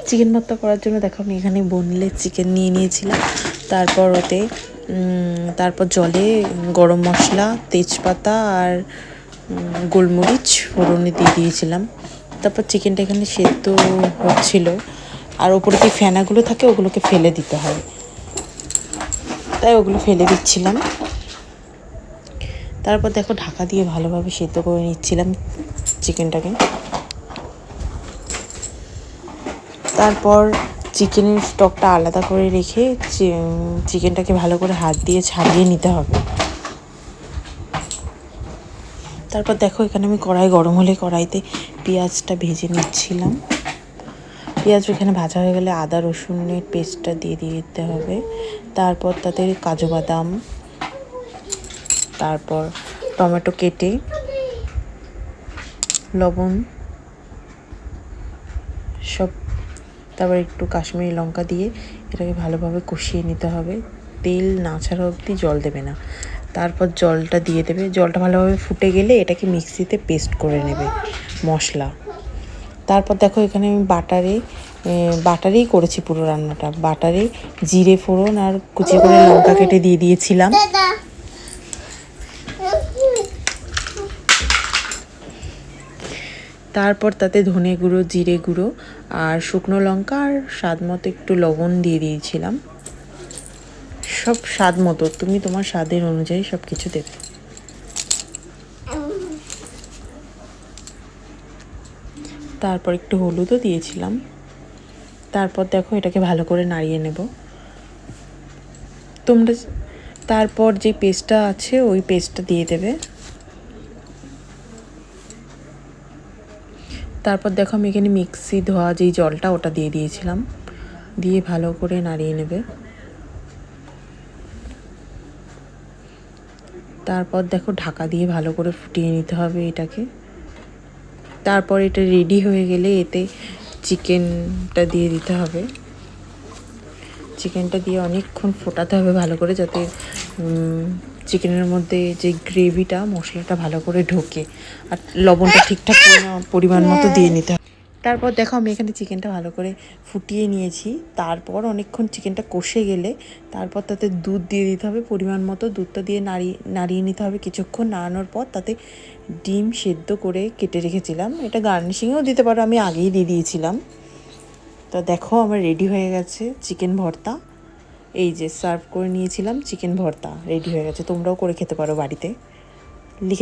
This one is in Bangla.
চিকেন ভর্তা করার জন্য দেখো আমি এখানে বোনলেস চিকেন নিয়ে নিয়েছিলাম। তারপর ওতে জলে গরম মশলা, তেজপাতা আর গোলমরিচ ফোড়নে দিয়ে দিয়েছিলাম। তারপর চিকেনটা এখানে সেদ্ধ হচ্ছিল, আর ওপরে যে ফেনাগুলো থাকে ওগুলোকে ফেলে দিতে হয়, তাই ওগুলো ফেলে দিচ্ছিলাম। তারপর দেখো ঢাকা দিয়ে ভালোভাবে সেদ্ধ করে নিচ্ছিলাম চিকেনটাকে। তারপর চিকেনের স্টকটা আলাদা করে রেখে চিকেনটাকে ভালো করে হাত দিয়ে ছাড়িয়ে নিতে হবে। তারপর দেখো এখানে আমি কড়াই গরম হলে কড়াইতে পেঁয়াজটা ভেজে নিচ্ছিলাম। পেঁয়াজ এখানে ভাজা হয়ে গেলে আদা রসুনের পেস্টটা দিয়ে দিতে হবে। তারপর তাতে কাজু বাদাম, তারপর টমেটো কেটে, লবণ সব, তারপর একটু কাশ্মীরি লঙ্কা দিয়ে এটাকে ভালোভাবে কষিয়ে নিতে হবে। তেল না ছাড়া অবধি জল দেবে না। তারপর জলটা দিয়ে দেবে। জলটা ভালোভাবে ফুটে গেলে এটাকে মিক্সিতে পেস্ট করে নেবে মশলা। তারপর দেখো এখানে আমি বাটারেই করেছি পুরো রান্নাটা। বাটারে জিরে ফোড়ন আর কুচি করে লঙ্কা কেটে দিয়ে দিয়েছিলাম। তারপর তাতে ধনে গুঁড়ো, জিরে গুঁড়ো আর শুকনো লঙ্কা আর স্বাদ মতো একটু লবণ দিয়ে দিয়েছিলাম। সব স্বাদ মতো, তুমি তোমার স্বাদের অনুযায়ী সব কিছু দেবে। তারপর একটু হলুদও দিয়েছিলাম। তারপর দেখো এটাকে ভালো করে নাড়িয়ে নেব। তারপর যে পেস্টটা আছে ওই পেস্টটা দিয়ে দেবে। তারপর দেখো আমি এখানে মিক্সি ধোয়া যেই জলটা ওটা দিয়ে দিয়েছিলাম, দিয়ে ভালো করে নাড়িয়ে নেবে। তারপর দেখো ঢাকা দিয়ে ভালো করে ফুটিয়ে নিতে হবে এটাকে। তারপর এটা রেডি হয়ে গেলে এতে চিকেনটা দিয়ে দিতে হবে। চিকেনটা দিয়ে অনেকক্ষণ ফোটাতে হবে ভালো করে, যাতে চিকেনের মধ্যে যে গ্রেভিটা, মশলাটা ভালো করে ঢোকে, আর লবণটা ঠিকঠাক পরিমাণ মতো দিয়ে নিতে হবে। তারপর দেখো আমি এখানে চিকেনটা ভালো করে ফুটিয়ে নিয়েছি। তারপর অনেকক্ষণ চিকেনটা কষে গেলে তারপর তাতে দুধ দিয়ে দিতে হবে পরিমাণ মতো। দুধটা দিয়ে নাড়িয়ে নিতে হবে কিছুক্ষণ। নাড়ানোর পর তাতে ডিম সেদ্ধ করে কেটে রেখেছিলাম, এটা গার্নিশিংয়েও দিতে পারো, আমি আগেই দিয়ে দিয়েছিলাম। তো দেখো আমার রেডি হয়ে গেছে চিকেন ভর্তা। এই যে সার্ভ করে নিয়েছিলাম চিকেন ভর্তা রেডি হয়ে গেছে। তোমরাও করে খেতে পারো বাড়িতে। লিখে